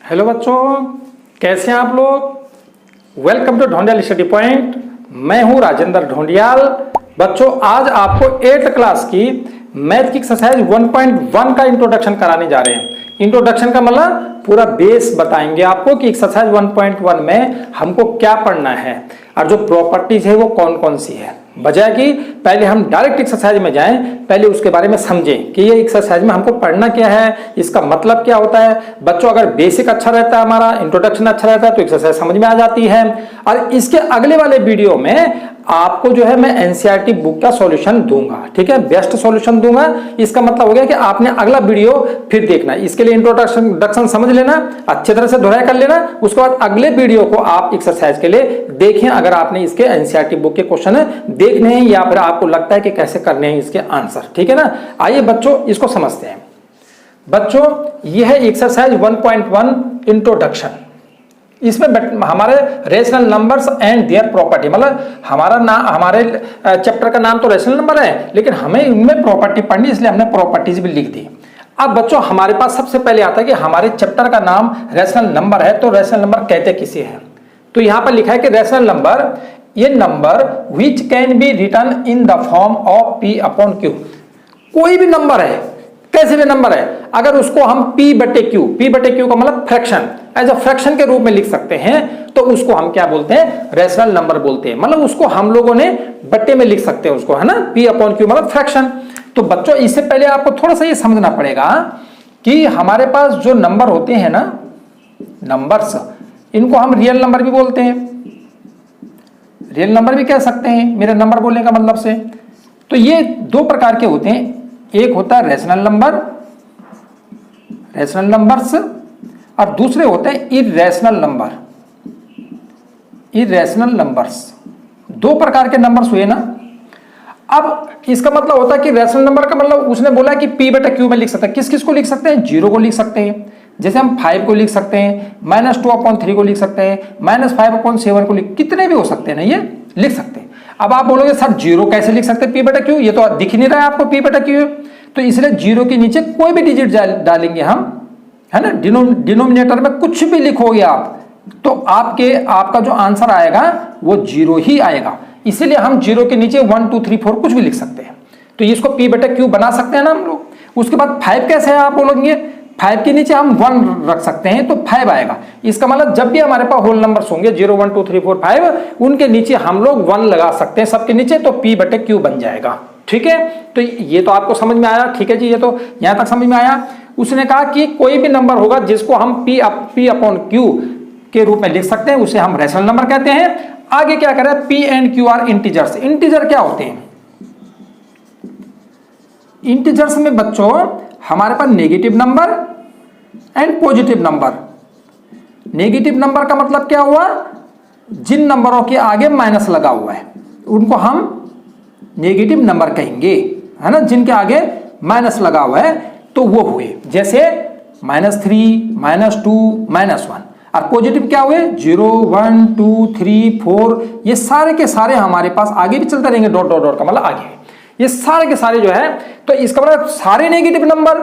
Hello बच्चों, कैसे हैं आप लोग। Welcome to Dhondiyal study point. मैं हूं राजेंद्र ढोंडियाल। बच्चों, आज आपको 8th क्लास की मैथ की एक्सरसाइज 1.1 का इंट्रोडक्शन कराने जा रहे हैं। इंट्रोडक्शन का मतलब पूरा बेस बताएंगे आपको कि एक्सरसाइज 1.1 में हमको क्या पढ़ना है और जो प्रॉपर्टीज है वो कौन कौन सी है। बजाय कि पहले हम डायरेक्ट एक्सरसाइज में जाएं, पहले उसके बारे में समझें कि ये एक्सरसाइज में हमको पढ़ना क्या है, इसका मतलब क्या होता है। बच्चों, अगर बेसिक अच्छा रहता है, हमारा इंट्रोडक्शन अच्छा रहता है तो एक्सरसाइज समझ में आ जाती है। और इसके अगले वाले वीडियो में आपको जो है मैं एनसीईआरटी बुक का सॉल्यूशन दूंगा, ठीक है, बेस्ट सॉल्यूशन दूंगा। इसका मतलब हो गया कि आपने अगला वीडियो फिर देखना। इसके लिए इंट्रोडक्शन समझ लेना, अच्छे तरह से दोहराई कर लेना, उसके बाद अगले वीडियो को आप एक्सरसाइज के लिए देखें अगर आपने इसके एनसीईआरटी बुक के क्वेश्चन देखने हैं या फिर आपको लगता है कि कैसे करने हैं इसके आंसर, ठीक है ना। आइए बच्चों, इसको समझते हैं। बच्चों, यह है एक्सरसाइज 1.1 इंट्रोडक्शन। इसमें हमारे rational numbers and their property, मतलब हमारे चैप्टर का नाम तो रेशनल नंबर है, लेकिन हमें इनमें प्रॉपर्टी पढ़नी, इसलिए हमने प्रॉपर्टीज भी लिख दी। अब बच्चों, हमारे पास सबसे पहले आता है कि हमारे चैप्टर का नाम रेशनल नंबर है, तो रेशनल नंबर कहते किसे हैं। तो यहां पर लिखा है कि रेशनल नंबर ये number which can be return in the form of P upon Q. कोई भी नंबर है, कैसे भी नंबर है, अगर उसको हम पी बटे क्यू का मतलब फ्रैक्शन, एज अ फ्रैक्शन के रूप में लिख सकते हैं, तो उसको हम क्या बोलते हैं, रेशनल नंबर बोलते हैं। मतलब उसको हम लोगों ने बट्टे में लिख सकते हैं उसको, है ना, पी अपॉन क्यू मतलब फ्रैक्शन। तो बच्चों, इससे पहले आपको थोड़ा सा ये समझना पड़ेगा कि हमारे पास जो नंबर होते हैं ना, नंबर्स, इनको हम रियल नंबर भी बोलते हैं, रियल नंबर भी कह सकते हैं मेरे नंबर बोलने का मतलब से। तो ये दो प्रकार के होते हैं, एक होता है रेशनल नंबर, रेशनल नंबर्स, और दूसरे होते हैं इर्रेशनल नंबर, इर्रेशनल नंबर्स। दो प्रकार के नंबर्स हुए ना। अब इसका मतलब होता है कि रेशनल नंबर का मतलब उसने बोला कि पी बटा क्यू में लिख सकते हैं। किस किस को लिख सकते हैं, 0 को लिख सकते हैं, जैसे हम 5 को लिख सकते हैं, -2/3 को लिख सकते हैं, -5/7 को कितने भी हो सकते हैं ना, ये लिख सकते हैं। अब आप बोलोगे सर 0 कैसे लिख सकते हैं पी बटा क्यू, ये तो दिख नहीं रहा है आपको पी बटा क्यू। तो इसलिए 0 के नीचे कोई भी डिजिट डालेंगे हम, है ना, डिनोमिनेटर में कुछ भी लिखोगे आप, तो आपका जो आंसर आएगा वो 0 ही आएगा। इसीलिए हम 0 के नीचे 1 2 3 4 कुछ भी लिख सकते हैं। तो इसको पी बटा क्यू बना सकते हैं ना हम लोग। उसके बाद 5 कैसे है, आप बोलोगे 5 के नीचे हम 1 रख सकते हैं तो 5 आएगा। इसका मतलब जब भी हमारे पास होल नंबर्स होंगे 0 1 2 3 4 5, उनके नीचे हम लोग 1 लगा सकते हैं सबके नीचे, तो पी बटे क्यू बन जाएगा, ठीक है। तो ये तो आपको समझ में आया, ठीक है जी, ये तो यहां तक समझ में आया। उसने कहा कि कोई भी नंबर होगा जिसको हम पी अपॉन क्यू के रूप में लिख सकते हैं, उसे हम रेशनल नंबर कहते हैं। आगे क्या करें, P and Q are integers. Integer क्या होते हैं, इंटीजर्स में बच्चों हमारे पास negative number and positive number. Negative number का मतलब क्या हुआ, जिन नंबरों के आगे माइनस लगा हुआ है उनको हम नेगेटिव नंबर कहेंगे, है ना, जिनके आगे माइनस लगा हुआ है तो वो हुए, जैसे -3 -2 -1। और पॉजिटिव क्या हुए, 0 1 2 3 4, ये सारे के सारे हमारे पास आगे भी चलते रहेंगे, डॉट डॉट डॉट का मतलब आगे, ये सारे के सारे जो है। तो इसका मतलब सारे नेगेटिव नंबर,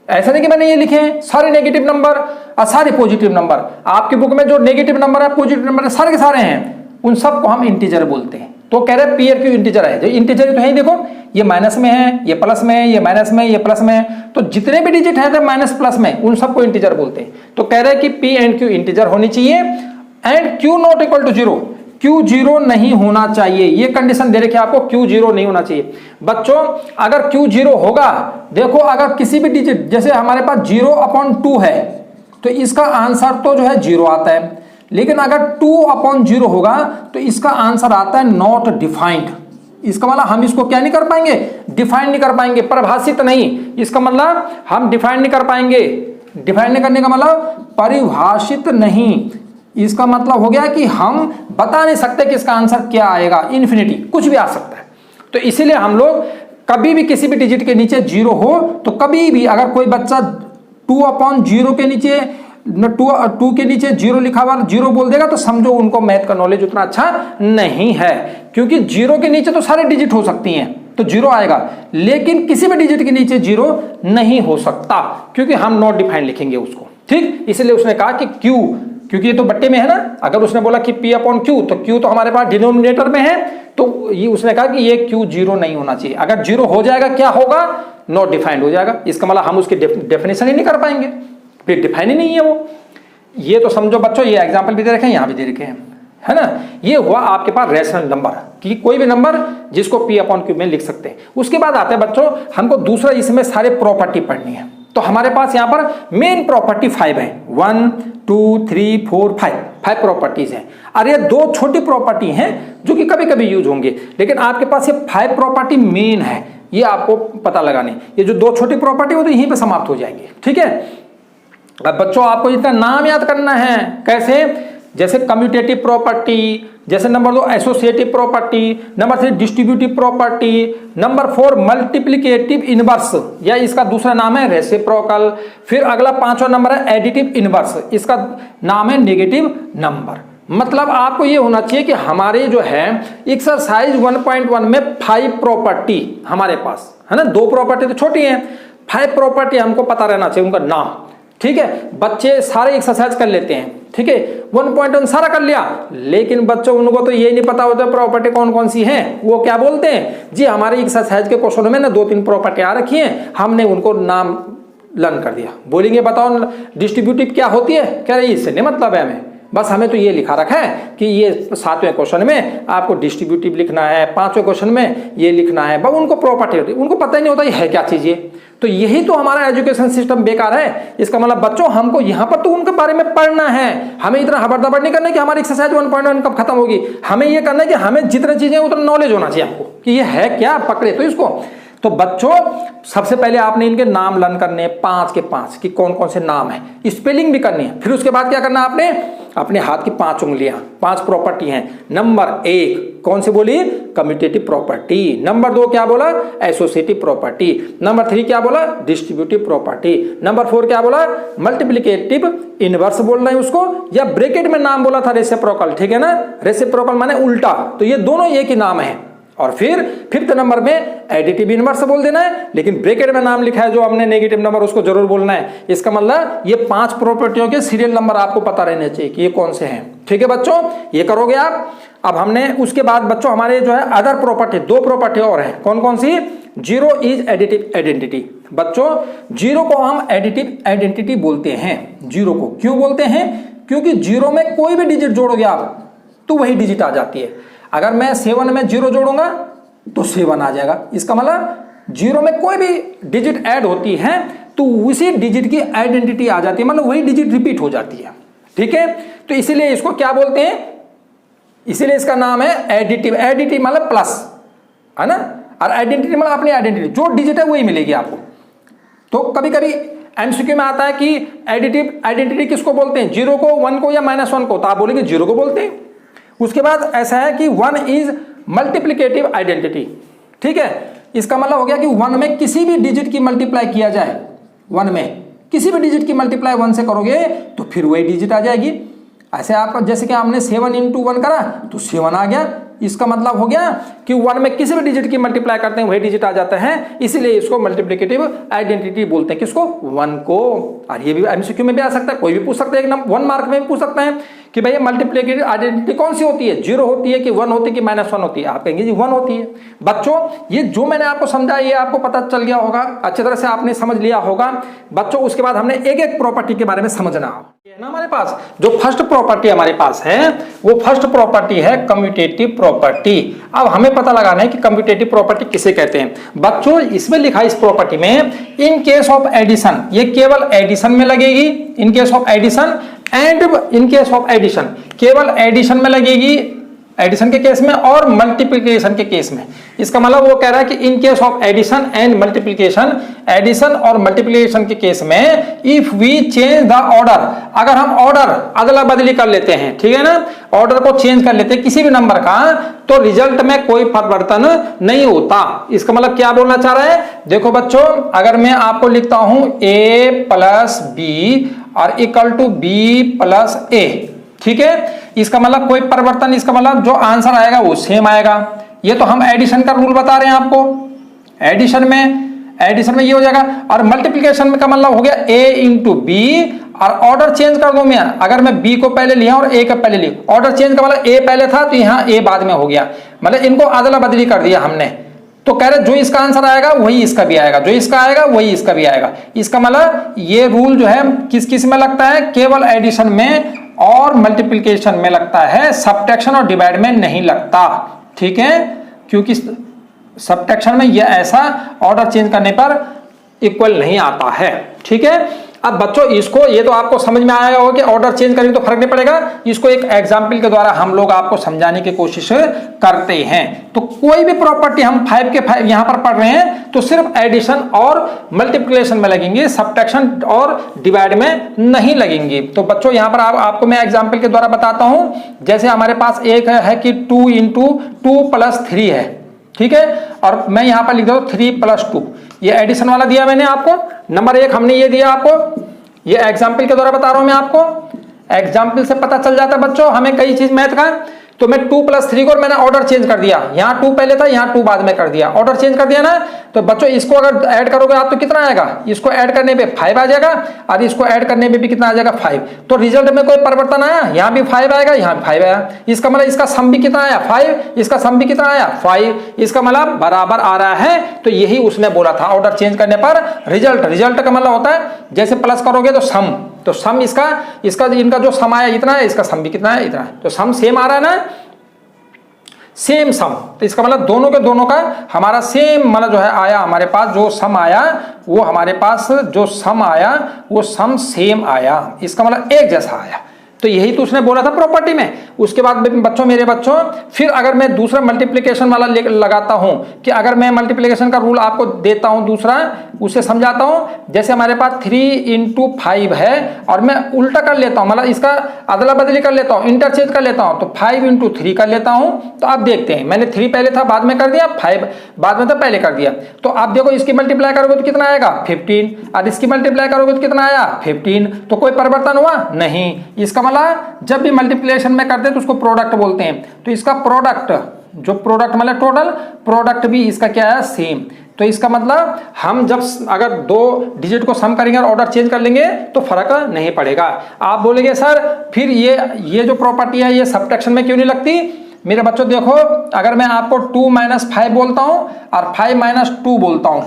ऐसा नहीं कि मैंने ये लिखे हैं सारे नेगेटिव नंबर और सारे पॉजिटिव नंबर। आपकी बुक में जो नेगेटिव नंबर है, पॉजिटिव नंबर है, सारे के सारे हैं, उन सबको हम इंटीजर बोलते हैं। तो कह रहे पी और क्यू इंटीजर है, जो इंटीजर तो है ही, देखो ये माइनस में है, ये प्लस में है, ये माइनस में, ये प्लस में है, तो जितने भी डिजिट है माइनस प्लस में, उन सबको इंटीजर बोलते हैं। तो कह रहे हैं कि पी एंड क्यू इंटीजर होनी चाहिए and Q not equal to 0, Q 0 नहीं होना चाहिए। ये कंडीशन दे रखी है आपको, क्यू 0 नहीं होना चाहिए। बच्चों, अगर क्यू 0 होगा, देखो अगर किसी भी डिजिट, जैसे हमारे पास 0/2 है तो इसका आंसर तो जो है 0 आता है, लेकिन अगर 2/0 होगा तो इसका आंसर आता है नॉट डिफाइंड। इसका मतलब हम इसको क्या नहीं कर पाएंगे, डिफाइन नहीं कर पाएंगे, परिभाषित नहीं। इसका मतलब हम डिफाइन नहीं कर पाएंगे। डिफाइन नहीं करने का मतलब परिभाषित नहीं। इसका मतलब हो गया कि हम बता नहीं सकते कि इसका आंसर क्या आएगा, इन्फिनिटी कुछ भी आ सकता है। तो इसीलिए हम लोग कभी भी किसी भी डिजिट के नीचे 0 हो तो कभी भी अगर कोई बच्चा 2/0 के नीचे 2 के नीचे 0 लिखा हुआ 0 बोल देगा तो समझो उनको मैथ का नॉलेज उतना अच्छा नहीं है, क्योंकि 0 के नीचे तो सारे डिजिट हो सकती हैं तो 0 आएगा, लेकिन किसी भी डिजिट के नीचे 0 नहीं हो सकता, क्योंकि हम नॉट डिफाइंड लिखेंगे उसको। ठीक, इसलिए उसने कहा कि Q, क्योंकि ये तो बट्टे में है ना, अगर उसने बोला कि P अपॉन Q, तो Q तो हमारे पास डिनोमिनेटर में है, तो ये उसने कहा कि ये Q 0 नहीं होना चाहिए। अगर 0 हो जाएगा क्या होगा, नॉट डिफाइंड हो जाएगा, इसका मतलब हम उसकी डेफिनेशन ही नहीं कर पाएंगे, फिर डिफाइन ही नहीं है वो। ये तो समझो बच्चों, ये एग्जाम्पल भी दे रखे हैं, यहाँ भी दे रखे हैं, है ना। ये हुआ आपके पास रेशनल नंबर, कि कोई भी नंबर जिसको P अपॉन Q में लिख सकते हैं। उसके बाद आते हैं बच्चों, हमको दूसरा इसमें सारे प्रॉपर्टी पढ़नी है। तो हमारे पास यहाँ पर मेन प्रॉपर्टी 5 है, 1 2 3 4 5 प्रॉपर्टीज हैं। और ये 2 छोटी प्रॉपर्टी हैं जो कि कभी कभी यूज होंगे, लेकिन आपके पास ये 5 प्रॉपर्टी मेन है, ये आपको पता लगाने। ये जो 2 छोटी प्रॉपर्टी वो तो यहीं पे समाप्त हो जाएंगे, ठीक है। अब बच्चों आपको इसका नाम याद करना है, कैसे, जैसे कम्यूटेटिव प्रॉपर्टी, जैसे number 2 associative property, number 3 distributive property, number 4 multiplicative inverse, या इसका दूसरा नाम है रेसिप्रोकल। फिर अगला 5वां नंबर है एडिटिव इनवर्स, इसका नाम है नेगेटिव नंबर। मतलब आपको ये होना चाहिए कि हमारे जो है एक्सरसाइज 1.1 में 5 प्रॉपर्टी हमारे पास है ना, 2 प्रॉपर्टी तो छोटी हैं, 5 प्रॉपर्टी हमको पता रहना चाहिए, उनका नाम, ठीक है। बच्चे सारे एक्सरसाइज कर लेते हैं, ठीक है, 1.1 सारा कर लिया, लेकिन बच्चों उनको तो ये नहीं पता होता प्रॉपर्टी कौन कौन सी हैं। वो क्या बोलते हैं जी, हमारे एक्सरसाइज के क्वेश्चन में ना 2-3 प्रॉपर्टी आ रखी हैं, हमने उनको नाम लर्न कर दिया। बोलेंगे बताओ डिस्ट्रीब्यूटिव क्या होती है, कह रहे इससे नहीं मतलब है हमें, बस हमें तो ये लिखा रखा है कि ये 7वें क्वेश्चन में आपको डिस्ट्रीब्यूटिव लिखना है, 5वें क्वेश्चन में ये लिखना है। बस उनको प्रॉपर्टी होती है, उनको पता ही नहीं होता ये है क्या चीज ये। तो यही तो हमारा एजुकेशन सिस्टम बेकार है। इसका मतलब बच्चों हमको यहाँ पर तो उनके बारे में पढ़ना है, हमें इतना हबड़दबड़ नहीं करना कि हमारी एक्सरसाइज 1.1 कब खत्म होगी। हमें ये करना है कि हमें जितनी चीजें उतना नॉलेज होना चाहिए आपको कि ये है क्या, पकड़े तो इसको। तो बच्चों सबसे पहले आपने इनके नाम लर्न करने हैं, 5 के 5 कि कौन कौन से नाम है, स्पेलिंग भी करनी है। फिर उसके बाद क्या करना आपने, अपने हाथ की 5 उंगलियां, 5 प्रॉपर्टी हैं। नंबर 1 कौन सी बोली, कम्यूटेटिव प्रॉपर्टी। नंबर 2 क्या बोला, एसोसिएटिव प्रॉपर्टी। नंबर 3 क्या बोला, डिस्ट्रीब्यूटिव प्रॉपर्टी। नंबर 4 क्या बोला, मल्टीप्लिकेटिव इनवर्स बोल रहे हैं उसको, या ब्रैकेट में नाम बोला था रेसिप्रोकल, ठीक है ना। रेसिप्रोकल माने उल्टा, तो ये दोनों एक ही नाम है। और फिर 5th नंबर में एडिटिव इनवर्स बोल देना है, लेकिन ब्रैकेट में नाम लिखा है जो हमने नेगेटिव नंबर उसको जरूर बोलना है। इसका मतलब ये 5 प्रॉपर्टियों के सीरियल नंबर आपको पता रहने चाहिए कि ये कौन से हैं, ठीक है बच्चों, ये करोगे आप। अब हमने उसके बाद बच्चों हमारे जो है अदर प्रॉपर्टी, 2 प्रॉपर्टी और हैं, कौन कौन सी, 0 इज एडिटिव आइडेंटिटी। बच्चों 0 को हम एडिटिव आइडेंटिटी बोलते हैं। 0 को क्यों बोलते हैं, क्योंकि 0 में कोई भी डिजिट जोड़ोगे आप तो वही डिजिट आ जाती है। अगर मैं 7 में 0 जोड़ूंगा तो 7 आ जाएगा। इसका मतलब 0 में कोई भी डिजिट ऐड होती है तो उसी डिजिट की आइडेंटिटी आ जाती है, मतलब वही डिजिट रिपीट हो जाती है, ठीक है। तो इसीलिए इसको क्या बोलते हैं, इसीलिए इसका नाम है एडिटिव। एडिटिव मतलब प्लस, है ना, और आइडेंटिटी मतलब अपनी आइडेंटिटी, जो डिजिट है वही मिलेगी आपको। तो कभी कभी एमसीक्यू में आता है कि एडिटिव आइडेंटिटी किसको बोलते हैं, 0 को, 1 को या -1 को, तो आप बोलेंगे 0 को बोलते हैं। उसके बाद ऐसा है कि 1 इज मल्टीप्लिकेटिव आइडेंटिटी, ठीक है। इसका मतलब हो गया कि 1 में किसी भी डिजिट की मल्टीप्लाई किया जाए, 1 में किसी भी डिजिट की मल्टीप्लाई 1 से करोगे तो फिर वही डिजिट आ जाएगी। ऐसे आपका जैसे कि हमने 7 × 1 करा तो 7 आ गया। इसका मतलब हो गया कि 1 में किसी भी डिजिट की मल्टीप्लाई करते हैं वही डिजिट आ जाता है, इसीलिए इसको मल्टीप्लिकेटिव आइडेंटिटी बोलते हैं। किसको, 1 को। और ये भी एमसीक्यू में भी आ सकता है, कोई भी पूछ सकता है, एक 1 मार्क में भी पूछ सकता है कि भैया मल्टीप्लिकेटिव आइडेंटिटी कौन सी होती है, 0 होती है कि 1 होती है कि -1 होती है। आप कहेंगे जी 1 होती है। बच्चों ये जो मैंने आपको समझा ये आपको पता चल गया होगा, अच्छी तरह से आपने समझ लिया होगा। बच्चों उसके बाद हमने एक एक प्रॉपर्टी के बारे में समझना है ना। हमारे पास जो फर्स्ट प्रॉपर्टी हमारे पास है वो फर्स्ट प्रॉपर्टी है कम्यूटेटिव प्रॉपर्टी। अब हमें पता लगाना है कि कम्यूटेटिव प्रॉपर्टी किसे कहते हैं। बच्चों इसमें लिखा है इस प्रॉपर्टी में, इन केस ऑफ एडिशन, ये केवल एडिशन में लगेगी, in case of addition and in case of addition, केवल एडिशन में लगेगी, एडिशन के केस में, और मल्टीप्लिकेशन के केस में। इसका मतलब वो कह रहा है कि in case of addition and multiplication, addition और मल्टीप्लिकेशन के केस में if we change the order, अगर हम ऑर्डर अदला बदली कर लेते हैं, ठीक है ना, ऑर्डर को चेंज कर लेते हैं किसी भी नंबर का, तो रिजल्ट में कोई परिवर्तन नहीं होता। इसका मतलब क्या बोलना चाह रहा है, देखो बच्चों अगर मैं आपको लिखता हूं a + b और इक्वल टू b + a, ठीक है, इसका मतलब कोई परिवर्तन, इसका मतलब जो आंसर आएगा वो सेम आएगा। ये तो हम एडिशन का रूल बता रहे हैं आपको, एडिशन में ये हो जाएगा। और मल्टीप्लिकेशन में का मतलब हो गया a × b और ऑर्डर चेंज कर दूं मैं, अगर मैं बी को पहले लिया और ए को पहले लिया, ऑर्डर चेंज का मतलब ए पहले था तो यहाँ ए बाद में हो गया, मतलब इनको अदला बदली कर दिया हमने। तो कह रहे जो इसका आंसर आएगा वही इसका भी आएगा, जो इसका आएगा वही इसका भी आएगा। इसका मतलब ये रूल जो है किस किस में लगता है, केवल एडिशन में और मल्टीप्लिकेशन में लगता है, सब्ट्रैक्शन और डिवाइड में नहीं लगता। ठीक है, क्योंकि सब्ट्रैक्शन में ये ऐसा ऑर्डर चेंज करने पर इक्वल नहीं आता है। ठीक है, अब बच्चों इसको ये तो आपको समझ में आया होगा कि ऑर्डर चेंज करेंगे तो फर्क नहीं पड़ेगा। इसको एक एग्जांपल के द्वारा हम लोग आपको समझाने की कोशिश करते हैं। तो कोई भी प्रॉपर्टी हम 5 के 5 यहां पर पढ़ रहे हैं तो सिर्फ एडिशन और मल्टीप्लिकेशन में लगेंगे, सब्ट्रैक्शन और डिवाइड में नहीं लगेंगी। तो बच्चों यहां पर आपको मैं एग्जाम्पल के द्वारा बताता हूं। जैसे हमारे पास एक है कि 2 × 2 + 3 है, ठीक है, और मैं यहां पर लिख देता हूं 3 + 2। ये एडिशन वाला दिया मैंने आपको, नंबर 1 हमने ये दिया आपको, ये एग्जाम्पल के द्वारा बता रहा हूं मैं आपको। एग्जाम्पल से पता चल जाता है बच्चों हमें कई चीज मैथ का। तो मैं 2 + 3 को मैंने ऑर्डर चेंज कर दिया, यहाँ 2 पहले था यहाँ 2 बाद में कर दिया, ऑर्डर चेंज कर दिया ना। तो बच्चों इसको अगर ऐड करोगे आप तो कितना आएगा, इसको ऐड करने पे 5 आ जाएगा और इसको ऐड करने पे भी कितना आ जाएगा 5। तो रिजल्ट में कोई परिवर्तन आया, यहाँ भी 5 आएगा यहाँ भी 5 आया। इसका मतलब इसका सम भी कितना आया 5, इसका सम भी कितना आया 5, इसका मतलब बराबर आ रहा है। तो यही उसने बोला था, ऑर्डर चेंज करने पर रिजल्ट का मतलब होता है जैसे प्लस करोगे तो सम, तो सम इसका इनका जो सम आया इतना है, इसका सम भी कितना है इतना है, तो सम सेम आ रहा है ना, सेम सम। तो इसका मतलब दोनों के दोनों का हमारा सेम मतलब जो है आया, हमारे पास जो सम आया वो हमारे पास जो सम आया वो सम सेम आया, इसका मतलब एक जैसा आया। तो यही तो उसने बोला था प्रॉपर्टी में। उसके बाद बच्चों मेरे बच्चों फिर अगर मैं दूसरा मल्टीप्लिकेशन वाला लगाता हूं कि अगर मैं मल्टीप्लिकेशन का रूल आपको देता हूं दूसरा, उसे समझाता हूं। जैसे हमारे पास 3 × 5 है और मैं उल्टा कर लेता हूं, मतलब इसका अदला बदली कर लेता हूं, इंटरचेंज कर लेता हूं, तो 5 × 3 कर लेता हूं। तो आप देखते हैं मैंने 3 पहले था बाद में कर दिया, 5 बाद में था पहले कर दिया। तो आप देखो इसकी मल्टीप्लाई करोगे तो कितना आएगा 15, और इसकी मल्टीप्लाई करोगे तो कितना आया 15। तो कोई परिवर्तन हुआ नहीं। इसका मतलब जब भी मल्टीप्लिकेशन में करते हैं तो उसको प्रोडक्ट बोलते हैं। तो इसका प्रोडक्ट, जो प्रोडक्ट मतलब टोटल प्रोडक्ट भी इसका क्या है सेम। तो इसका मतलब हम जब अगर 2 डिजिट को सम करेंगे और ऑर्डर चेंज कर लेंगे तो फर्क नहीं पड़ेगा। आप बोलेंगे सर फिर ये जो प्रॉपर्टी है ये सब्ट्रैक्शन में क्यों नहीं लगती। मेरे बच्चों देखो, अगर मैं आपको 2 - 5 बोलता हूं और 5 - 2 बोलता हूं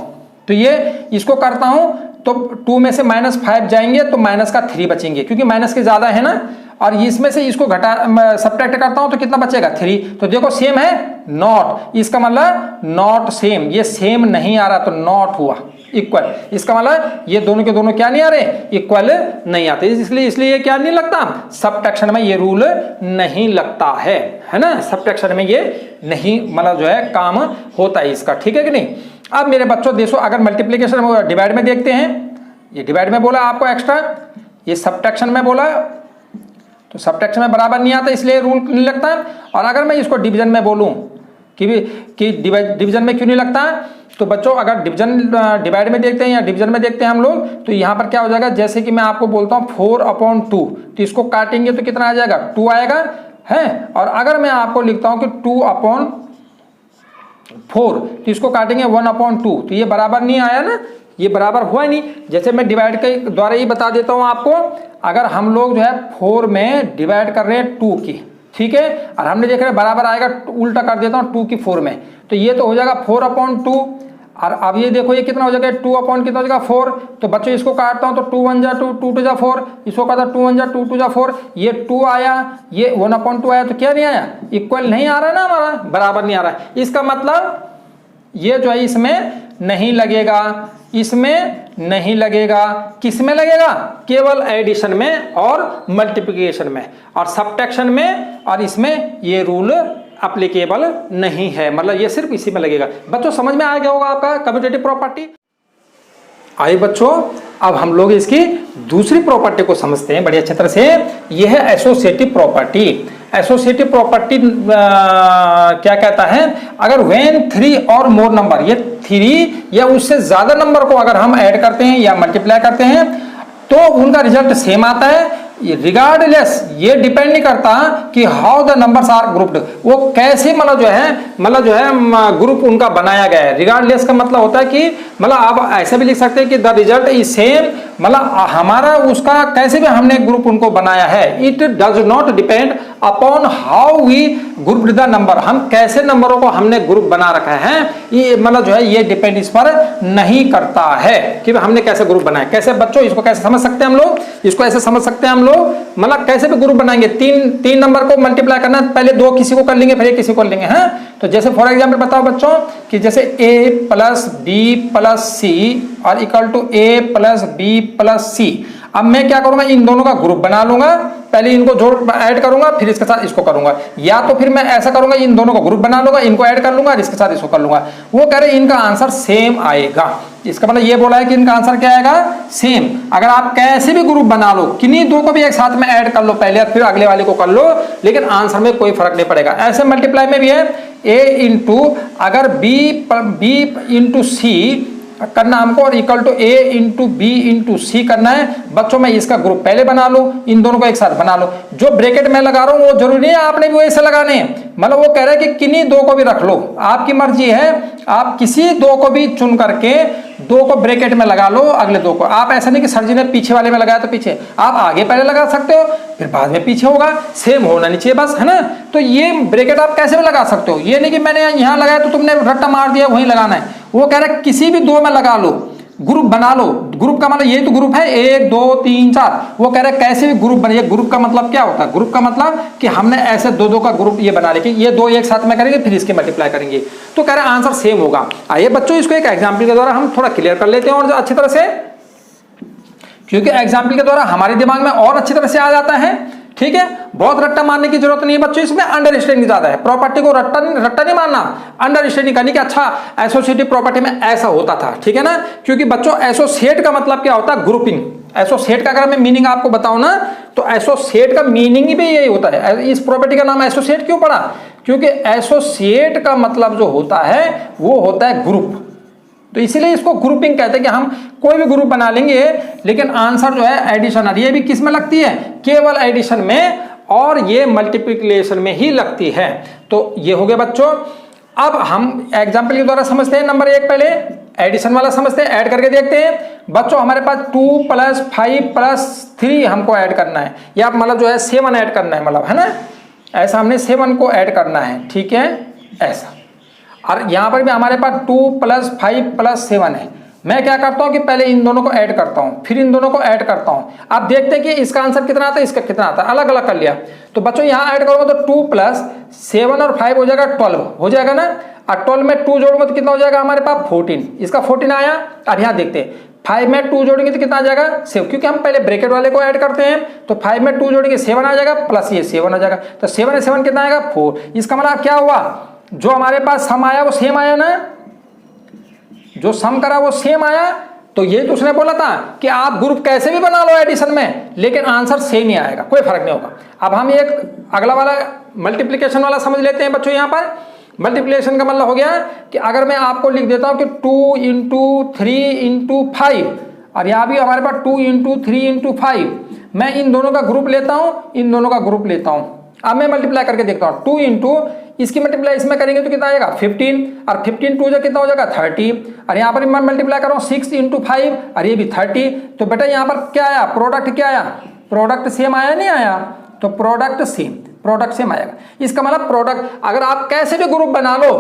तो ये इसको करता हूं तो 2 में से -5 जाएंगे तो माइनस का 3 बचेंगे, क्योंकि माइनस के ज्यादा है ना। और इसमें से इसको सब्ट्रैक्ट करता हूं तो कितना बचेगा 3। तो देखो सेम है नॉट, इसका मतलब नॉट सेम, ये सेम नहीं आ रहा तो नॉट हुआ इक्वल। इसका मतलब ये दोनों के दोनों क्या नहीं आ रहे, इक्वल नहीं आते, इसलिए ये क्या नहीं लगता, सब्ट्रैक्शन में ये रूल नहीं लगता है ना। सब्ट्रैक्शन में ये नहीं मतलब जो है काम होता है इसका, ठीक है कि नहीं। अब मेरे बच्चों देखो अगर मल्टीप्लिकेशन डिवाइड में देखते हैं, ये डिवाइड में बोला आपको एक्स्ट्रा, ये सब्ट्रैक्शन में बोला, तो सब्ट्रैक्शन में बराबर नहीं आता इसलिए रूल नहीं लगता। और अगर मैं इसको डिवीजन में बोलूं कि डिवीजन में क्यों नहीं लगता, तो बच्चों अगर डिवाइड में देखते हैं या डिवीजन में देखते हैं हम लोग, तो यहाँ पर क्या हो जाएगा, जैसे कि मैं आपको बोलता हूँ 4/2, तो इसको काटेंगे तो कितना आ जाएगा 2 आएगा है। और अगर मैं आपको लिखता हूँ कि 2/4, तो इसको काटेंगे 1/2, तो ये बराबर नहीं आया ना, ये बराबर हुआ नहीं। जैसे मैं डिवाइड के द्वारा ही बता देता हूं आपको, अगर हम लोग जो है 4 में डिवाइड कर रहे हैं 2 की, ठीक है, और हमने देख रहे हैं बराबर आएगा, उल्टा कर देता हूं 2 की 4 में, तो ये तो हो जाएगा 4/2। और अब ये देखो ये कितना हो जाएगा 2 कितना हो जाएगा 4। तो बच्चों इसको काटता हूं तो 2 × 1 = 2, 2 × 2 = 4, इसको कहता 2 × 1 = 2, 2 × 4, ये 2 आया, ये 1/2 आया, तो क्या नहीं आया, इक्वल नहीं आ रहा है ना, हमारा बराबर नहीं आ रहा है। इसका मतलब ये जो है इसमें नहीं लगेगा, इसमें नहीं लगेगा, किस में लगेगा, केवल एडिशन में और मल्टीप्लिकेशन में, और सब्ट्रैक्शन में और इसमें ये रूल एप्लीकेबल नहीं है, मतलब ये सिर्फ इसी में लगेगा। बच्चों समझ में आ गया होगा आपका कम्यूटेटिव प्रॉपर्टी। आइए बच्चों अब हम लोग इसकी दूसरी प्रॉपर्टी को समझते हैं बड़ी अच्छी तरह से। यह है एसोसिएटिव प्रॉपर्टी। एसोसिएटिव प्रॉपर्टी क्या कहता है, अगर व्हेन 3 और मोर नंबर, ये 3 या उससे ज्यादा नंबर को अगर हम ऐड करते हैं या मल्टीप्लाई करते हैं तो उनका रिजल्ट सेम आता है, रिगार्डलेस, ये डिपेंड नहीं करता कि how the numbers are grouped, वो कैसे मतलब जो है ग्रुप उनका बनाया गया है। रिगार्डलेस का मतलब होता है कि मतलब आप ऐसे भी लिख सकते हैं कि द रिजल्ट इज सेम मतलब हमारा उसका कैसे भी हमने ग्रुप उनको बनाया है, it does not depend upon how we group the number, हम कैसे नंबरों को हमने ग्रुप बना रखा है, ये मतलब जो है ये डिपेंड इस पर नहीं करता है कि हमने कैसे ग्रुप बनाए। कैसे बच्चों, इसको कैसे समझ सकते हैं हम लोग, इसको ऐसे समझ सकते हैं हम लोग, मतलब कैसे भी ग्रुप बनाएंगे, तीन नंबर को मल्टीप्लाई करना, पहले दो किसी को कर लेंगे फिर एक किसी को कर लेंगे, हैं। तो जैसे फॉर एग्जाम्पल बताओ बच्चों कि जैसे a plus B plus C और equal to a plus B plus C. अब मैं क्या करूंगा, इन दोनों का ग्रुप बना लूंगा, पहले इनको जोड़ ऐड करूंगा फिर इसके साथ इसको करूंगा, या तो फिर मैं ऐसा करूंगा इन दोनों को ग्रुप बना लूंगा, इनको ऐड कर लूंगा, इसके साथ इसको कर लूंगा। वो कह रहे इनका आंसर सेम आएगा, इसका मतलब ये बोला है कि इनका आंसर क्या आएगा, सेम। अगर आप कैसे भी ग्रुप बना लो, किन्हीं दो को भी एक साथ में ऐड कर लो पहले फिर अगले वाले को कर लो, लेकिन आंसर में कोई फर्क नहीं पड़ेगा। ऐसे मल्टीप्लाई में भी है a इंटू अगर b इंटू सी करना हमको और equal to a into B into C करना है। बच्चों मैं इसका ग्रुप पहले बना लो, इन दोनों को एक साथ बना लो, जो ब्रैकेट में लगा रहा हूं वो जरूरी नहीं है आपने भी वैसे लगाने हैं, मतलब वो कह रहा है कि किन्हीं दो को भी रख लो, आपकी मर्जी है, आप किसी दो को भी चुन करके दो को ब्रैकेट में लगा लो, अगले दो को। आप ऐसा नहीं कि सर जी ने पीछे वाले में लगाया तो पीछे, आप आगे पहले लगा सकते हो फिर बाद में पीछे होगा, सेम होना नहीं चाहिए बस, है ना। तो ये ब्रैकेट आप कैसे भी लगा सकते हो, ये नहीं कि मैंने यहाँ लगाया तो तुमने रट्टा मार दिया वहीं लगाना है। वो कह रहा है किसी भी दो में लगा लो, ग्रुप बना लो। ग्रुप का मतलब ये तो ग्रुप है 1 2 3 4, वो कह रहे हैं कैसे भी ग्रुप बने। ग्रुप का मतलब क्या होता है, ग्रुप का मतलब कि हमने ऐसे दो का ग्रुप ये बना लेके ये दो एक साथ में करेंगे फिर इसके मल्टीप्लाई करेंगे, तो कह रहे हैं आंसर सेम होगा। आइए बच्चों इसको एक एग्जाम्पल के द्वारा हम थोड़ा क्लियर कर लेते हैं और अच्छी तरह से, क्योंकि एग्जाम्पल के द्वारा हमारे दिमाग में और अच्छी तरह से आ जाता है, ठीक है। बहुत रट्टा मारने की जरूरत नहीं है बच्चों, इसमें अंडरस्टैंडिंग ज्यादा है। प्रॉपर्टी को रट्टा नहीं मारना, अंडरस्टैंडिंग करनी कि अच्छा एसोसिएटिव प्रॉपर्टी में ऐसा होता था, ठीक है ना। क्योंकि बच्चों एसोसिएट का मतलब क्या होता है, ग्रुपिंग। एसोसिएट का अगर मैं मीनिंग आपको बताऊं ना तो एसोसिएट का मीनिंग भी यही होता है। इस प्रॉपर्टी का नाम एसोसिएट क्यों पड़ा, क्योंकि एसोसिएट का मतलब जो होता है वो होता है ग्रुप, तो इसीलिए इसको ग्रुपिंग कहते हैं कि हम कोई भी ग्रुप बना लेंगे लेकिन आंसर जो है एडिशन, और ये भी किस में लगती है, केवल एडिशन में, और ये मल्टीप्लिकेशन में ही लगती है। तो ये हो गया बच्चों। अब हम एग्जांपल के द्वारा समझते हैं नंबर 1, पहले एडिशन वाला समझते हैं, ऐड करके देखते हैं। बच्चों हमारे पास 2 + 5 + 3 हमको ऐड करना है, या मतलब जो है 7 ऐड करना है, मतलब है ना, ऐसा हमने 7 को ऐड करना है, ठीक है ऐसा। और यहां पर भी हमारे पास 2 + 5 + 7 है। मैं क्या करता हूं कि पहले इन दोनों को ऐड करता हूं फिर इन दोनों को ऐड करता हूं। आप देखते हैं कि इसका आंसर कितना आता है, इसका कितना आता है, अलग अलग कर लिया। तो बच्चों यहां ऐड करूंगा तो 2 + 7 और 5 हो जाएगा 12 हो जाएगा ना, और 12 में 2 जोड़ूंगा तो कितना हो जाएगा हमारे पास 14, इसका 14 आया। अब यहां देखते हैं 5 में 2 जोड़ेंगे तो कितना आ जाएगा 7, क्योंकि हम पहले ब्रैकेट वाले को ऐड करते हैं, तो 5 में 2 जोड़ेंगे 7 आ जाएगा, प्लस ये 7 आ जाएगा, तो 7 में 7 कितना आएगा 4। इसका मतलब क्या हुआ, जो हमारे पास सम आया वो सेम आया ना, जो सम करा वो सेम आया। तो ये तो उसने बोला था कि आप ग्रुप कैसे भी बना लो एडिशन में, लेकिन आंसर सेम ही आएगा, कोई फर्क नहीं होगा। अब हम एक अगला वाला मल्टीप्लिकेशन वाला समझ लेते हैं बच्चों। यहां पर मल्टीप्लिकेशन का मतलब हो गया कि अगर मैं आपको लिख देता हूं कि 2 × 3 × 5, और यहां भी हमारे पास 2 × 3 × 5, मैं इन दोनों का ग्रुप लेता हूं, इन दोनों का ग्रुप लेता हूं। अब मैं मल्टीप्लाई करके देखता हूं, 2 × इसकी मल्टीप्लाई इसमें करेंगे तो कितना आएगा 15, और 15 2 कितना हो जाएगा 30, और यहाँ पर मैं मल्टीप्लाई कर रहा हूँ 6 × 5, और ये भी 30। तो बेटा यहाँ पर क्या आया, प्रोडक्ट क्या आया, प्रोडक्ट सेम आया नहीं आया, तो प्रोडक्ट सेम आएगा। इसका मतलब प्रोडक्ट अगर आप कैसे भी ग्रुप बना लो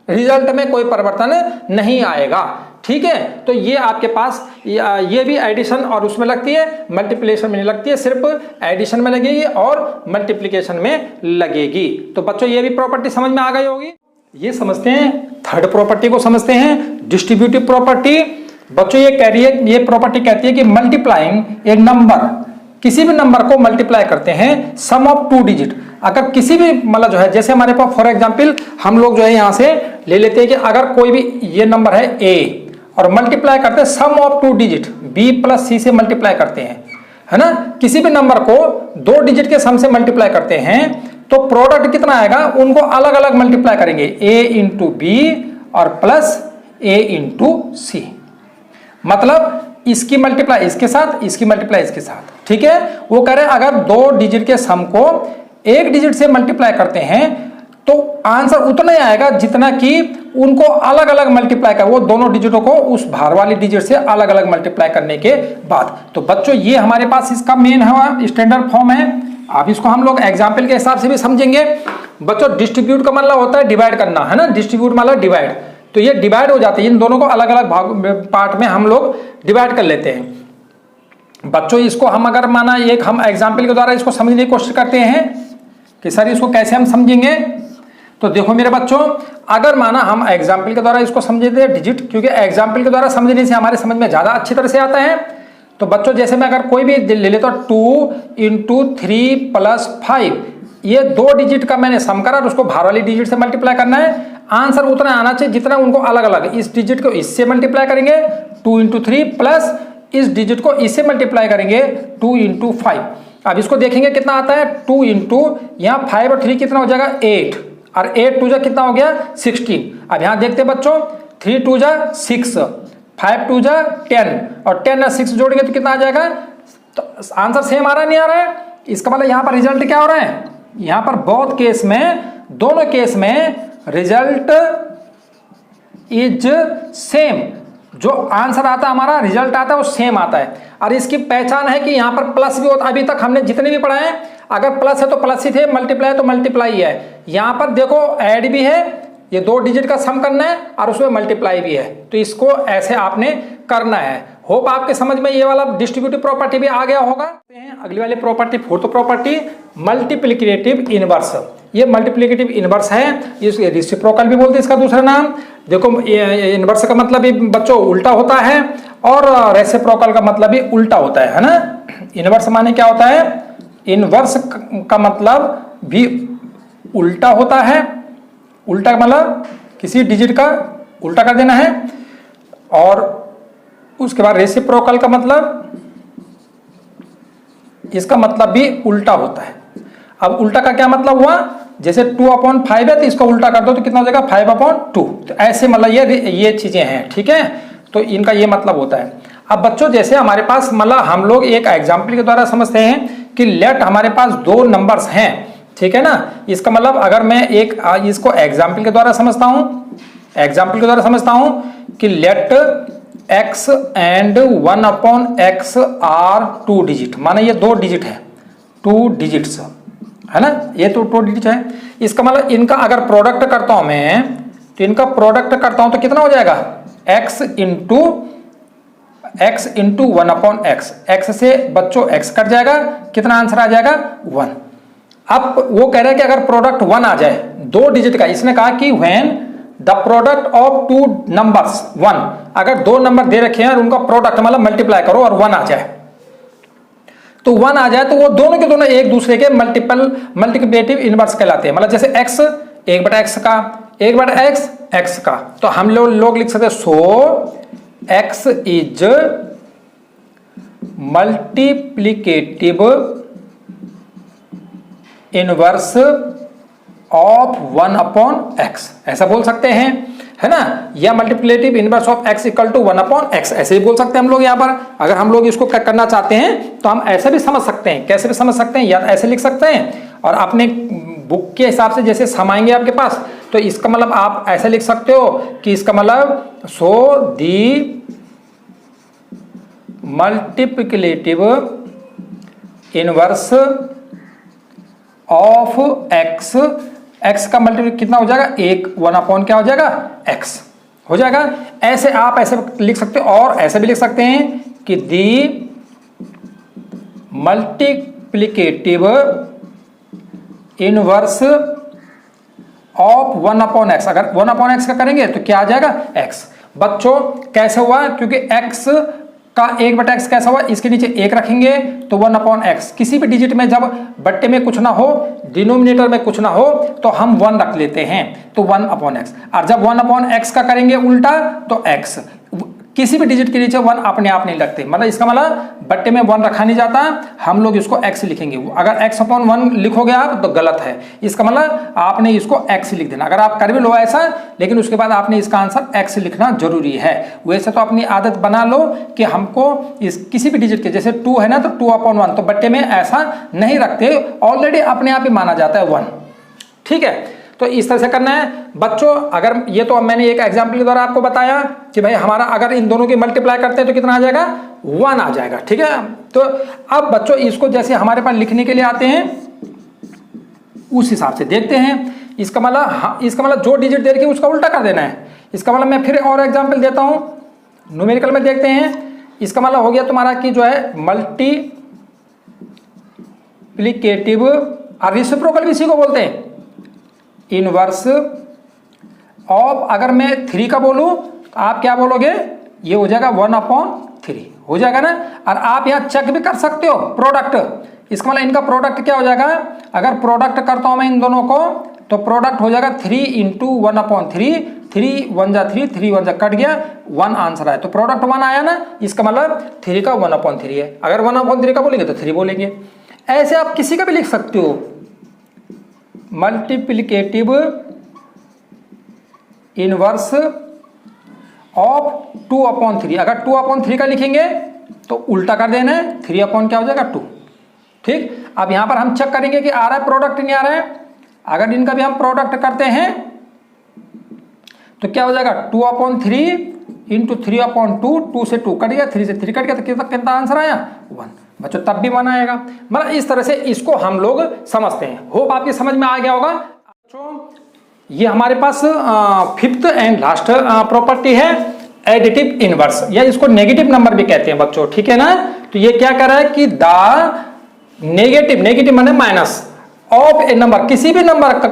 रिजल्ट में कोई परिवर्तन नहीं आएगा, ठीक है। तो ये आपके पास ये भी एडिशन और उसमें लगती है, मल्टीप्लिकेशन में नहीं लगती है, सिर्फ एडिशन में लगेगी और मल्टीप्लिकेशन में लगेगी। तो बच्चों ये भी प्रॉपर्टी समझ में आ गई होगी। ये समझते हैं थर्ड प्रॉपर्टी को, समझते हैं डिस्ट्रीब्यूटिव प्रॉपर्टी। बच्चों ये कह रही है, ये प्रॉपर्टी कहती है कि मल्टीप्लाइंग एक नंबर, किसी भी नंबर को मल्टीप्लाई करते हैं सम ऑफ 2 डिजिट। अगर किसी भी मतलब जो है, जैसे हमारे पास फॉर एग्जांपल हम लोग जो है यहां से ले लेते हैं कि अगर कोई भी ये नंबर है a और मल्टीप्लाई करते हैं सम ऑफ 2 डिजिट b + c से मल्टीप्लाई करते हैं, है ना। किसी भी नंबर को 2 डिजिट के सम से मल्टीप्लाई करते हैं तो प्रोडक्ट कितना आएगा, उनको अलग अलग मल्टीप्लाई करेंगे, a × b और प्लस a × c। मतलब इसकी मल्टीप्लाई इसके साथ, इसकी मल्टीप्लाई इसके साथ, ठीक है। वो कह रहे हैं अगर 2 डिजिट के सम को 1 डिजिट से मल्टीप्लाई करते हैं तो आंसर उतना ही आएगा जितना कि उनको अलग अलग मल्टीप्लाई कर, वो दोनों डिजिटों को उस भार वाली डिजिट से अलग अलग मल्टीप्लाई करने के बाद। तो बच्चों ये हमारे पास इसका मेन है स्टैंडर्ड फॉर्म है। अब इसको हम लोग एग्जाम्पल के हिसाब से भी समझेंगे। बच्चों डिस्ट्रीब्यूट का मतलब होता है डिवाइड करना, है ना, डिस्ट्रीब्यूट मतलब डिवाइड। तो ये डिवाइड हो जाती है, इन दोनों को अलग अलग भाग पार्ट में हम लोग डिवाइड कर लेते हैं। बच्चों इसको हम अगर माना एक हम एग्जाम्पल के द्वारा इसको समझने की कोशिश करते हैं कि सर इसको कैसे हम समझेंगे। तो देखो मेरे बच्चों, अगर माना हम एग्जाम्पल के द्वारा इसको समझे थे डिजिट, क्योंकि एग्जाम्पल के द्वारा समझने से हमारे समझ में ज्यादा अच्छी तरह से आता है। तो बच्चों जैसे मैं अगर कोई भी ले लेता हूं 2 × 3 + 5, ये दो डिजिट का मैंने सम करा और उसको भार वाली डिजिट से मल्टीप्लाई करना है। आंसर उतना आना चाहिए जितना उनको अलग अलग, इस डिजिट को इससे मल्टीप्लाई करेंगे 2 × 3 प्लस इस डिजिट को इससे मल्टीप्लाई करेंगे 2 × 5। अब इसको देखेंगे कितना आता है, 2 × यहाँ 5 और 3 कितना हो जाएगा 8, और 8 2 जा कितना हो गया 16। अब यहाँ देखते हैं बच्चों 3 2 जा 6, 5 2 जा 10 और 10 और 6 जोड़ेंगे तो कितना आ जाएगा। तो आंसर सेम आ रहा है नहीं आ रहा है। इसका मतलब यहाँ पर रिजल्ट क्या हो रहा है, यहाँ पर बोथ केस में, दोनों केस में रिजल्ट इज सेम। जो आंसर आता है हमारा, रिजल्ट आता है वो सेम आता है। और इसकी पहचान है कि यहाँ पर प्लस भी होता है। अभी तक हमने जितने भी पढ़ाए हैं, अगर प्लस है तो प्लस ही थे, मल्टीप्लाई है तो मल्टीप्लाई है। यहाँ पर देखो ऐड भी है, ये दो डिजिट का सम करना है और उसमें मल्टीप्लाई भी है। तो इसको ऐसे आपने करना है। होप आपके समझ में ये वाला डिस्ट्रीब्यूटिव प्रॉपर्टी भी आ गया होगा। अगली वाली property, fourth property, multiplicative inverse. ये मल्टीप्लिकेटिव इनवर्स है, ये रेसिप्रोकल भी बोलते हैं इसका दूसरा नाम। देखो इनवर्स का मतलब भी बच्चों उल्टा होता है और रेसिप्रोकल का मतलब भी उल्टा होता है ना। इनवर्स माने क्या होता है, इनवर्स का मतलब भी उल्टा होता है। उल्टा मतलब किसी डिजिट का उल्टा कर देना है। और उसके बाद रेसिप्रोकल का मतलब, इसका मतलब भी उल्टा होता है। अब उल्टा का क्या मतलब हुआ, जैसे 2/5 है तो इसको उल्टा कर दो तो कितना हो जाएगा 5/2। तो ऐसे मतलब ये चीजें हैं, ठीक है। तो इनका ये मतलब होता है। अब बच्चों जैसे हमारे पास मतलब हम लोग एक एग्जाम्पल के द्वारा समझते हैं कि लेट हमारे पास दो नंबर्स हैं, ठीक है ना। इसका मतलब अगर मैं एक इसको एग्जाम्पल के द्वारा समझता हूं, एग्जाम्पल के द्वारा समझता हूं कि let x and 1/x are 2 digit, माने ये 2 डिजिट है, 2 डिजिट्स है ना, ये तो 2 डिजिट है। इसका मतलब इनका अगर प्रोडक्ट करता हूं मैं, तो इनका प्रोडक्ट करता हूं तो कितना हो जाएगा x इंटू 1/x। x से बच्चों x कट जाएगा, कितना आंसर आ जाएगा 1। अब वो कह रहा है कि अगर प्रोडक्ट 1 आ जाए, 2 डिजिट का, इसने कहा कि when the product of 2 numbers 1, अगर 2 नंबर दे रखे हैं और उनका प्रोडक्ट मतलब मल्टीप्लाई करो और 1 आ जाए, तो 1 आ जाए तो वो दोनों के दोनों एक दूसरे के मल्टीप्लिकेटिव इनवर्स कहलाते हैं। मतलब जैसे x 1/x का, 1/x x का, तो हम लोग लिख सकते हैं so x is multiplicative inverse of 1/x, ऐसा बोल सकते हैं, है ना। या multiplicative inverse of x equal to 1/x, ऐसे ही बोल सकते हैं हम लोग। यहाँ पर अगर हम लोग इसको करना चाहते हैं तो हम ऐसे भी समझ सकते हैं। कैसे भी समझ सकते हैं, या ऐसे लिख सकते हैं और अपने बुक के हिसाब से जैसे समाएंगे आपके पास, तो इसका मतलब आप ऐसे लिख सकते हो कि इसका मतलब so the multiplicative inverse of x, x का मल्टीप्लिकेटिव कितना हो जाएगा 1 क्या हो जाएगा x हो जाएगा। ऐसे आप ऐसे लिख सकते हो और ऐसे भी लिख सकते हैं कि दी मल्टीप्लिकेटिव इनवर्स ऑफ 1/x, अगर 1/x का करेंगे तो क्या आ जाएगा x। बच्चों कैसे हुआ, क्योंकि x का 1/x कैसा हुआ, इसके नीचे 1 रखेंगे तो 1/x। किसी भी डिजिट में जब बट्टे में कुछ ना हो, डिनोमिनेटर में कुछ ना हो, तो हम 1 रख लेते हैं, तो 1/x। और जब 1/x का करेंगे उल्टा तो x, किसी भी डिजिट के नीचे 1 अपने आप नहीं लगते। मतलब इसका मतलब बट्टे में 1 रखा नहीं जाता, हम लोग इसको x लिखेंगे। अगर x/1 लिखोगे आप तो गलत है, इसका मतलब आपने इसको x लिख देना। अगर आप कर भी लो ऐसा, लेकिन उसके बाद आपने इसका आंसर x लिखना जरूरी है। वैसे तो अपनी आदत बना लो कि हमको इस किसी भी डिजिट के, जैसे 2 है ना तो 2/1, तो बट्टे में ऐसा नहीं रखते, ऑलरेडी अपने आप ही माना जाता है 1, ठीक है। तो इस तरह से करना है बच्चों। अगर ये तो मैंने एक एग्जाम्पल के द्वारा आपको बताया कि भाई हमारा अगर इन दोनों की मल्टीप्लाई करते हैं तो कितना आ जाएगा, 1 आ जाएगा। ठीक है, तो अब बच्चों इसको जैसे हमारे पास लिखने के लिए आते हैं उस हिसाब से देखते हैं। इसका मतलब जो डिजिट दे रखी है उसका उल्टा कर देना है। इसका मतलब मैं फिर और एग्जाम्पल देता हूं, न्यूमेरिकल में देखते हैं। इसका मतलब हो गया तुम्हारा कि जो है मल्टीप्लिकेटिव और रेसिप्रोकल भी इसी को बोलते हैं, इनवर्स ऑफ, अगर मैं 3 का बोलूं तो आप क्या बोलोगे, ये हो जाएगा 1/3 हो जाएगा ना। और आप यहाँ चेक भी कर सकते हो प्रोडक्ट, इसका मतलब इनका प्रोडक्ट क्या हो जाएगा, अगर प्रोडक्ट करता हूं मैं इन दोनों को तो प्रोडक्ट हो जाएगा 3 × 1/3, 3 1 जा 3, 3 1 जा कट गया, 1 आंसर आया। तो प्रोडक्ट 1 आया ना, इसका मतलब 3 का 1/3 है। अगर 1/3 का बोलेंगे तो 3 बोलेंगे। ऐसे आप किसी का भी लिख सकते हो, मल्टीप्लिकेटिव इनवर्स ऑफ 2/3। अगर 2/3 का लिखेंगे तो उल्टा कर देना है, 3 क्या हो जाएगा 2। ठीक, अब यहां पर हम चेक करेंगे कि आ रहा है प्रोडक्ट नहीं आ रहा है। अगर इनका भी हम प्रोडक्ट करते हैं तो क्या हो जाएगा 2/3 × 3/2, 2 से 2 कट गया, 3 से 3 कट गया, तो कितना आंसर आया 1। बच्चों तब भी 1 आएगा। मतलब इस तरह से इसको हम लोग समझते हैं। होप आपकी समझ में आ गया होगा। ये हमारे पास 5th एंड लास्ट प्रॉपर्टी है एडिटिव इनवर्स, या इसको नेगेटिव नंबर भी कहते हैं बच्चों। ठीक है ना, तो ये क्या कर रहा है कि द नेगेटिव माने माइनस ऑफ ए नंबर, किसी भी नंबर का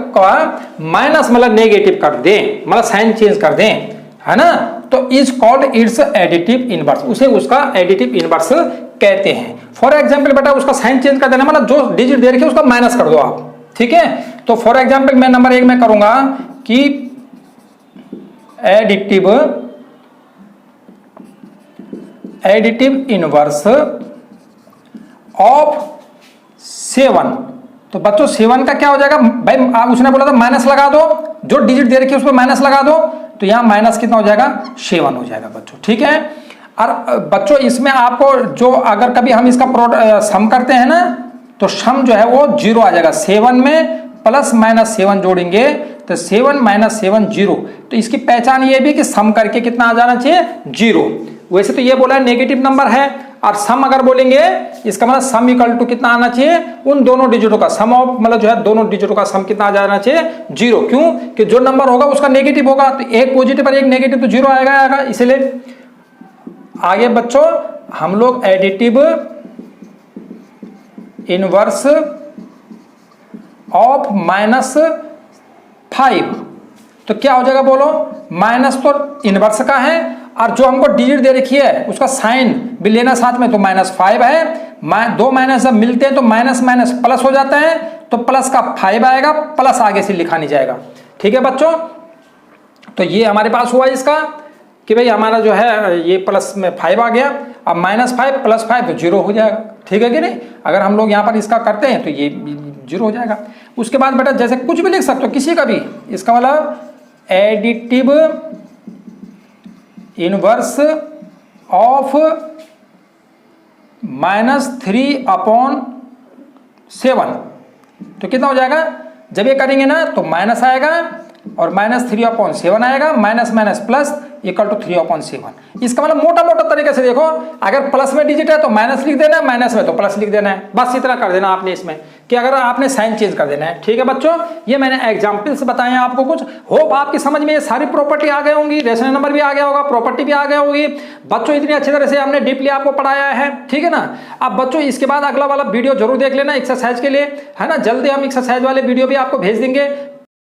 माइनस मतलब नेगेटिव कर दें, मतलब साइन चेंज कर दें, है ना, तो is called its additive inverse, उसे उसका एडिटिव इनवर्स कहते हैं। फॉर एग्जाम्पल बेटा उसका साइन चेंज कर देना, मतलब जो डिजिट दे रखी है उसका माइनस कर दो आप। ठीक है, तो फॉर एग्जाम्पल मैं नंबर 1 में करूंगा कि एडिटिव इनवर्स ऑफ 7। तो बच्चों 7 का क्या हो जाएगा भाई, उसने बोला था माइनस लगा दो, जो डिजिट दे रखी है उस पर माइनस लगा दो, तो यहां माइनस कितना हो जाएगा 7 हो जाएगा बच्चों। ठीक है, और बच्चों इसमें आपको जो अगर कभी हम इसका सम करते हैं ना तो सम जो है वो 0 आ जाएगा। 7 में +-7 जोड़ेंगे तो 7 - 7 0। तो इसकी पहचान ये भी कि सम करके कितना आ जाना चाहिए 0। वैसे तो ये बोला है नेगेटिव नंबर है, और सम अगर बोलेंगे इसका मतलब सम इक्वल टू कितना आना चाहिए, उन दोनों डिजिटों का सम ऑफ, मतलब जो है दोनों डिजिटों का सम कितना आ जाना चाहिए 0। क्यों कि जो नंबर होगा उसका नेगेटिव होगा, तो एक पॉजिटिव और एक नेगेटिव तो 0 आएगा। इसलिए आगे बच्चों हम लोग एडिटिव इनवर्स ऑफ -5, तो क्या हो जाएगा बोलो, माइनस तो इनवर्स का है और जो हमको डिजिट दे रखी है उसका साइन भी लेना साथ में, तो -5 है। दो माइनस जब मिलते हैं तो माइनस माइनस प्लस हो जाता है, तो प्लस का 5 आएगा, प्लस आगे से लिखा नहीं जाएगा। ठीक है बच्चों, तो ये हमारे पास हुआ इसका कि भाई हमारा जो है ये प्लस में 5 आ गया, अब -5 + 5 तो 0 हो जाएगा। ठीक है कि नहीं, अगर हम लोग यहाँ पर इसका करते हैं तो ये 0 हो जाएगा। उसके बाद बेटा जैसे कुछ भी लिख सकते हो किसी का भी, इसका मतलब एडिटिव इनवर्स ऑफ -3/7, तो कितना हो जाएगा, जब ये करेंगे ना तो माइनस आएगा और -3/7 आएगा, minus minus plus equal to 3/7। इसका मतलब मोटा मोटा तरीके से देखो, अगर प्लस में डिजिट है तो माइनस लिख देना है, माइनस में तो प्लस लिख देना है, बस इतना कर देना आपने इसमें कि अगर आपने साइन चेंज कर देना है। ठीक है बच्चों, ये मैंने एग्जांपल्स बताए हैं आपको कुछ। होप आपकी समझ में ये सारी प्रॉपर्टी आ गई होंगी, रेशनल नंबर भी आ गया होगा, प्रॉपर्टी भी आ गई होगी। बच्चों इतनी अच्छी तरह से हमने डीपली आपको पढ़ाया है। ठीक है ना, अब बच्चों इसके बाद अगला वाला वीडियो जरूर देख लेना एक्सरसाइज के लिए, है ना। जल्दी हम एक्सरसाइज वाले वीडियो भी आपको भेज देंगे,